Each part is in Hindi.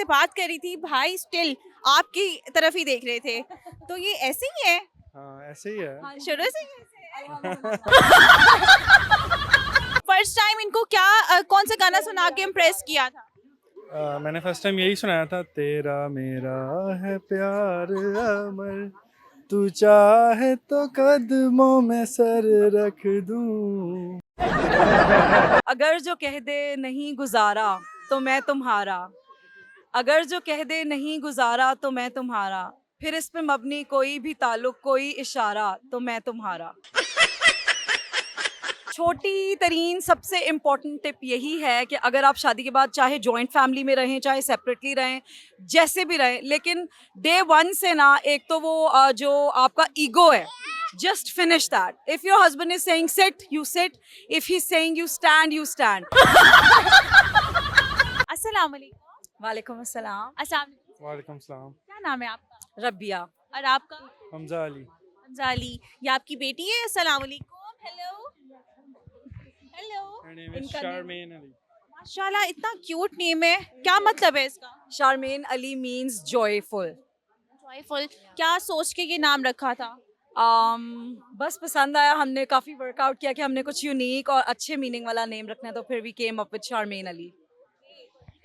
बात कर रही थी, भाई स्टिल आपकी तरफ ही देख रहे थे। तो ये ऐसे ही है? हाँ ऐसे ही है। हाँ, शुरू से ही ऐसे है? फर्स्ट टाइम इनको क्या कौन सा गाना सुना के इम्प्रेस किया था? मैंने फर्स्ट टाइम यही सुनाया था, तेरा मेरा है प्यार अमर, तू चाहे तो कदमों में सर रख दूं। अगर जो कह दे नहीं गुजारा तो मैं तुम्हारा, अगर जो कह दे नहीं गुजारा तो मैं तुम्हारा, फिर इस पे मबनी कोई भी ताल्लुक कोई इशारा तो मैं तुम्हारा। छोटी तरीन सबसे इम्पोर्टेंट टिप यही है कि अगर आप शादी के बाद चाहे जॉइंट फैमिली में रहें चाहे सेपरेटली रहें जैसे भी रहें, लेकिन डे वन से ना एक तो वो जो आपका ईगो है, just finish that. If your husband is saying sit, you sit. If he's saying you stand, you stand. अस्सलाम वालेकुम। वालेकुम अस्सलाम। अस्सलाम। वालेकुम सलाम। क्या नाम है आपका? रबिया। और आपका? हमजा अली। हमजा अली। ये आपकी बेटी है? अस्सलाम वालेकुम। Hello hello. Her name is Charmaine Ali. माशाल्लाह, इतना क्यूट नेम है, क्या मतलब है इसका? शारमेन अली means joyful. जॉयफुल। क्या सोच के ये नाम रखा था? बस पसंद आया, हमने काफ़ी वर्कआउट किया कि हमने कुछ यूनिक और अच्छे मीनिंग वाला नेम रखना है, तो फिर we came up with Sharmeen Ali.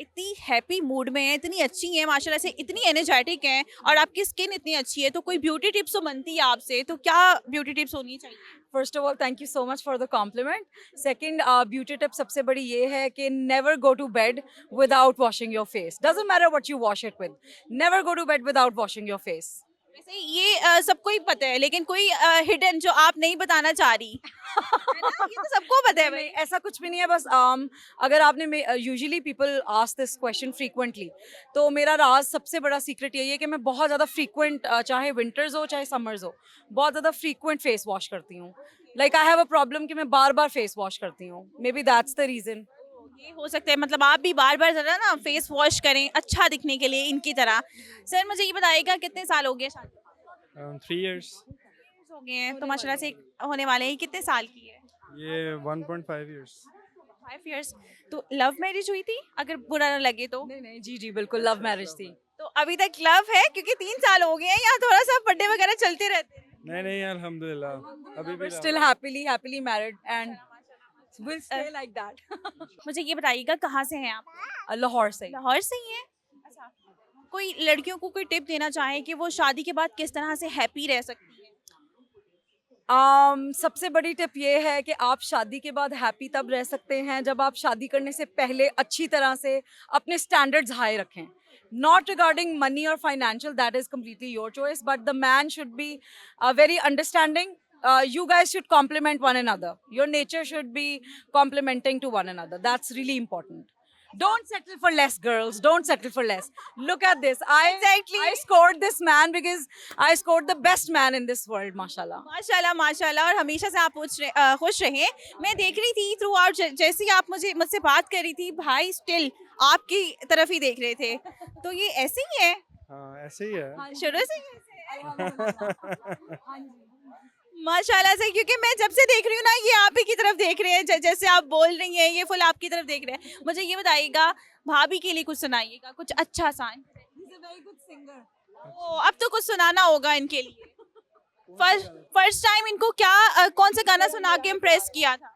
इतनी हैप्पी मूड में है, इतनी अच्छी है माशाल्लाह से, इतनी एनर्जेटिक है और आपकी स्किन इतनी अच्छी है, तो कोई ब्यूटी टिप्स तो बनती है आपसे, तो क्या ब्यूटी टिप्स होनी चाहिए? First of all thank you so much for the compliment. Second, beauty tip सबसे बड़ी ये है कि never go to bed without washing your face. Doesn't matter what you wash it with, never go to bed without washing your face. वैसे ये सबको ही पता है, लेकिन कोई हिडन जो आप नहीं बताना चाह रही है ना? ये तो सबको पता है नहीं, भाई। ऐसा कुछ भी नहीं है। बस अगर आपने usually people ask this question frequently, तो मेरा राज सबसे बड़ा सीक्रेट यही है कि मैं बहुत ज़्यादा फ्रीक्वेंट, चाहे विंटर्स हो चाहे समर्स हो, बहुत ज़्यादा फ्रीक्वेंट फेस वॉश करती हूँ। Like I have a problem कि मैं बार बार फेस वॉश करती हूँ। May be that's the reason. ये हो सकता है, मतलब आप भी बार बार जरा ना फेस वॉश करें अच्छा दिखने के लिए इनकी तरह। सर मुझे ये बताइएगा, कितने साल हो गए शादी को? Around 3 years. हो गए हैं तो माशाल्लाह से होने वाले हैं। कितने साल की है? ये 1.5 years. 5 इयर्स। तो लव मैरिज हुई थी, अगर बुरा ना लगे तो? नहीं नहीं, जी जी बिल्कुल लव मैरिज थी। तो अभी तक लव है, क्योंकि 3 साल हो गए हैं, या थोड़ा सा बर्थडे वगैरह चलते रहते हैं? नहीं अल्हम्दुलिल्लाह अभी भी still happily married and will stay like that. मुझे ये बताइएगा, कहाँ से हैं आप? लाहौर से। लाहौर से ही हैं? अच्छा। कोई लड़कियों को कोई टिप देना चाहें कि वो शादी के बाद किस तरह से हैप्पी रह सकती हैं? सबसे बड़ी टिप ये है कि आप शादी के बाद हैप्पी तब रह सकते हैं जब आप शादी करने से पहले अच्छी तरह से अपने स्टैंडर्ड्स हाई रखें। नॉट रिगार्डिंग मनी और financial, that is completely your choice, but the man should be very understanding. You guys should complement one another. Your nature should be complementing to one another. That's really important. Don't settle for less, girls. Don't settle for less. Look at this. I scored this man because I scored the best man in this world, mashallah. माशाल्लाह माशाल्लाह, और हमेशा से आप खुश रहें। मैं देख रही थी थ्रू आउट, जैसे ही आप मुझसे बात कर रही थी, भाई स्टिल आपकी तरफ ही देख रहे थे। तो ये ऐसे ही है? हाँ ऐसे ही है। शुरू से ही ऐसे है? माशाल्लाह से, क्योंकि मैं जब से देख रही हूँ ना, ये आप ही की तरफ देख रहे हैं, जैसे आप बोल रही हैं ये फुल आपकी तरफ देख रहे हैं। मुझे ये बताइएगा, भाभी के लिए कुछ सुनाइएगा, कुछ अच्छा सा। ओ, अब तो कुछ सुनाना होगा इनके लिए। फर्स्ट टाइम इनको क्या कौन सा गाना सुना के इम्प्रेस किया था?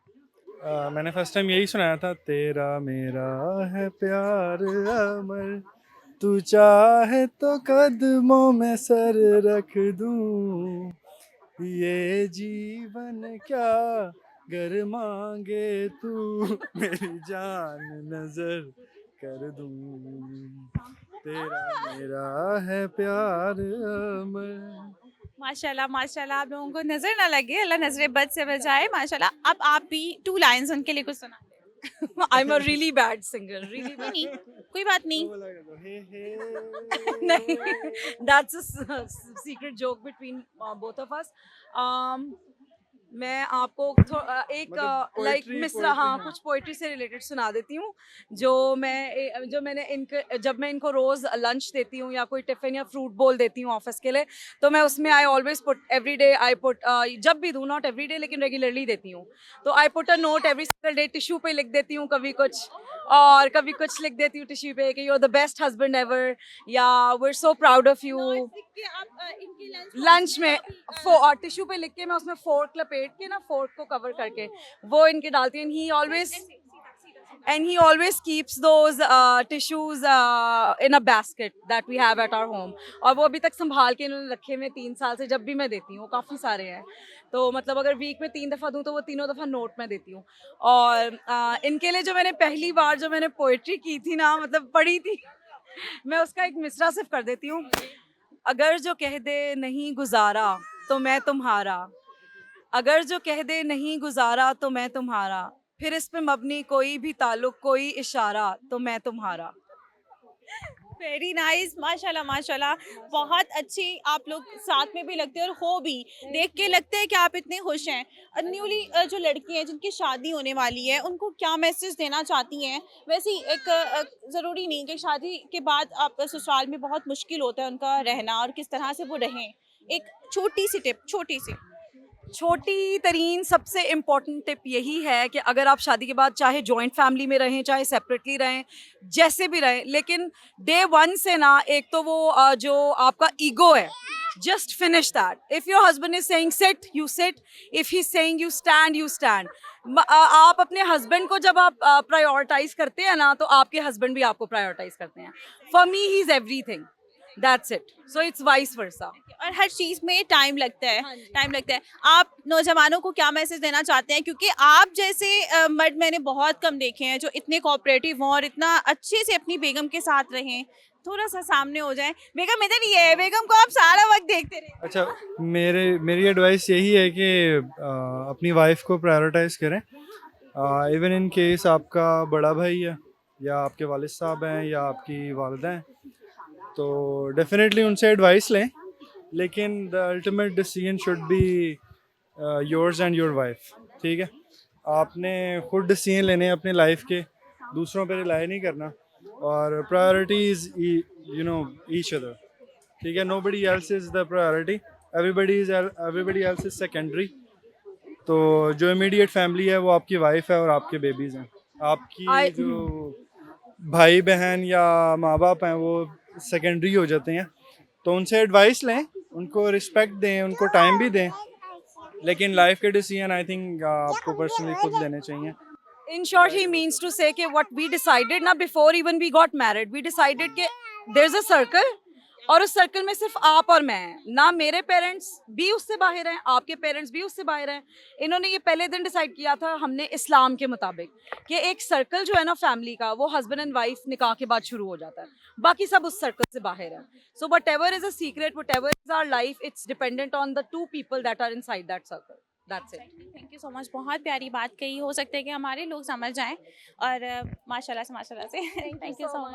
मैंने फर्स्ट टाइम यही सुनाया था, तेरा मेरा है प्यार अमर, तू चाहे तो कदमों में सर रख दूं, ये जीवन क्या गर मांगे तू, मेरी जान नजर कर दूं, तेरा मेरा है प्यार अमर। माशाल्लाह माशाल्लाह, आप लोगों को नजर ना लगे, अल्लाह नजरे बद से बचाए। माशाल्लाह, अब आप भी 2 लाइंस उनके लिए कुछ सुना दें। I'm a really bad singer, really bad. नहीं, कोई बात नहीं। नहीं, that's a secret joke between both of us. मैं आपको एक लाइक मिसरा, हाँ, कुछ पोइट्री से रिलेटेड सुना देती हूँ, जो मैंने जब मैं इनको रोज़ लंच देती हूँ या कोई टिफ़िन या फ्रूट बोल देती हूँ ऑफिस के लिए, तो मैं उसमें I always put every day, I put जब भी दूँ, नॉट एवरी डे लेकिन रेगुलरली देती हूँ, तो I put a note every single day, tissue पे लिख देती हूँ कभी कुछ, और कभी कुछ लिख देती हूँ टिश्यू पे कि you are the best husband ever, या we are so proud of you. Lunch में टिश्यू पे लिख के मैं उसमें फोर्क लपेट के ना, फोर्क को कवर करके वो इनके डालती हूँ। And he always keeps those tissues in a basket that we have at our home. और वो अभी तक संभाल के इन्होंने रखे हुए 3 साल से, जब भी मैं देती हूँ काफ़ी सारे हैं। तो मतलब अगर वीक में 3 दफ़ा दूँ तो वो तीनों दफ़ा नोट में देती हूँ। और इनके लिए जो मैंने पहली बार जो मैंने पोइट्री की थी ना, मतलब पढ़ी थी, मैं उसका एक मिसरा सिर्फ कर देती हूँ। अगर जो कह दे नहीं गुजारा तो मैं तुम्हारा, अगर जो कह दे नहीं गुजारा तो मैं तुम्हारा, फिर इस पे मबनी कोई भी ताल्लुक कोई इशारा तो मैं तुम्हारा। वेरी नाइस, माशाल्लाह माशाल्लाह, बहुत अच्छी आप लोग साथ में भी लगते हैं और हो भी, देख के लगता है कि आप इतने खुश हैं। न्यूली जो लड़की हैं जिनकी शादी होने वाली है, उनको क्या मैसेज देना चाहती हैं? वैसे ही एक ज़रूरी नहीं कि शादी के बाद आप ससुराल में बहुत मुश्किल होता है उनका रहना और किस तरह से वो रहें, एक छोटी सी टिप, छोटी सी। छोटी तरीन सबसे इम्पोर्टेंट टिप यही है कि अगर आप शादी के बाद चाहे जॉइंट फैमिली में रहें, चाहे सेपरेटली रहें, जैसे भी रहें, लेकिन डे 1 से ना, एक तो वो जो आपका ईगो है, just finish that. If your husband is saying sit, you sit. If he saying you stand, you stand. आप अपने हस्बैंड को जब आप प्रायोरिटाइज करते हैं ना, तो आपके हस्बैंड भी आपको प्रायोरिटाइज करते हैं। For me he is everything, that's it. So it's vice versa. और हर चीज़ में टाइम लगता है, हाँ जी। टाइम लगता है। आप नौजवानों को क्या मैसेज देना चाहते हैं? क्योंकि आप जैसे मर्द मैंने बहुत कम देखे हैं जो इतने कोऑपरेटिव हों और इतना अच्छे से अपनी बेगम के साथ रहें। थोड़ा सा सामने हो जाए। बेगम इधर ही है, बेगम को आप सारा वक्त देखते रहे। अच्छा, मेरी एडवाइस यही है कि अपनी वाइफ को प्रायोरिटाइज करें। इवन इन केस आपका बड़ा भाई है या आपके वालिद साहब हैं या आपकी वालिदा हैं, तो डेफिनेटली उनसे एडवाइस लें, लेकिन the ultimate decision should be yours and your wife. ठीक है, आपने खुद डिसीजन लेने हैं अपने लाइफ के, दूसरों पे रिलाई नहीं करना। और priorities you know each other. ठीक है, nobody else is the priority, everybody else is secondary. तो जो इमीडिएट फैमिली है वो आपकी वाइफ है और आपके बेबीज़ हैं। आपकी जो भाई बहन या माँ बाप हैं वो सेकेंडरी हो जाते हैं। तो उनसे एडवाइस लें, उनको रिस्पेक्ट दें, उनको टाइम भी दें, लेकिन लाइफ के डिसीजन आई थिंक आपको पर्सनली खुद लेने चाहिए। In short, he means to say कि what we decided ना, before even we got married, we decided कि there's a circle और उस सर्कल में सिर्फ आप और मैं हैं ना। मेरे पेरेंट्स भी उससे बाहर हैं, आपके पेरेंट्स भी उससे बाहर हैं। इन्होंने ये पहले दिन डिसाइड किया था हमने इस्लाम के मुताबिक कि एक सर्कल जो है ना फैमिली का, वो हस्बैंड एंड वाइफ निकाह के बाद शुरू हो जाता है, बाकी सब उस सर्कल से बाहर है। So whatever is a secret, whatever is our life, it's dependent on the 2 people that are inside that circle. That's it. Thank you so much, बहुत प्यारी बात कही। हो सकता है कि हमारे लोग समझ जाएं और माशाल्लाह से थैंक यू सो मच।